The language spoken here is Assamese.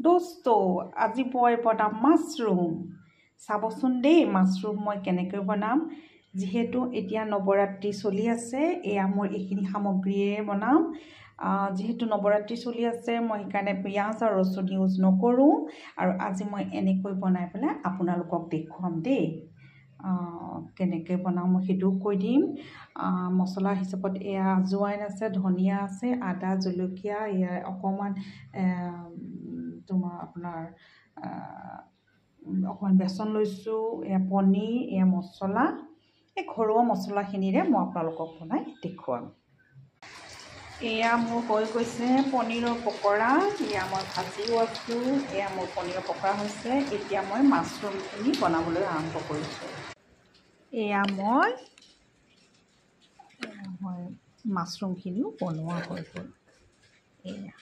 দোস্ত আজি মই বনাম মাছৰুম চাবচোন দেই মাছৰুম মই কেনেকৈ বনাম যিহেতু এতিয়া নৱৰাত্ৰি চলি আছে এয়া মই এইখিনি সামগ্ৰীয়ে বনাম যেহেতু নৱৰাত্ৰি চলি আছে মই সেইকাৰণে পিঁয়াজ আৰু ৰচুন ইউজ নকৰোঁ আৰু আজি মই এনেকৈ বনাই পেলাই আপোনালোকক দেখুৱাম দেই কেনেকৈ বনাওঁ মই সেইটোও কৈ দিম মছলা হিচাপত এয়া আজৱাইন আছে ধনিয়া আছে আদা জলকীয়া এয়া অকণমান তোমাৰ আপোনাৰ অকণমান বেচন লৈছোঁ এয়া পনীৰ এয়া মছলা এই ঘৰুৱা মছলাখিনিৰে মই আপোনালোকক বনাই দেখুৱাম এয়া মোৰ হৈ গৈছে পনীৰৰ পকৰা এয়া মই ভাজিও আছোঁ এয়া মোৰ পনীৰৰ পকৰা হৈছে এতিয়া মই মাছৰুমখিনি বনাবলৈ আৰম্ভ কৰিছোঁ এয়া মই মাছৰুমখিনিও বনোৱা হৈ গ'ল এয়া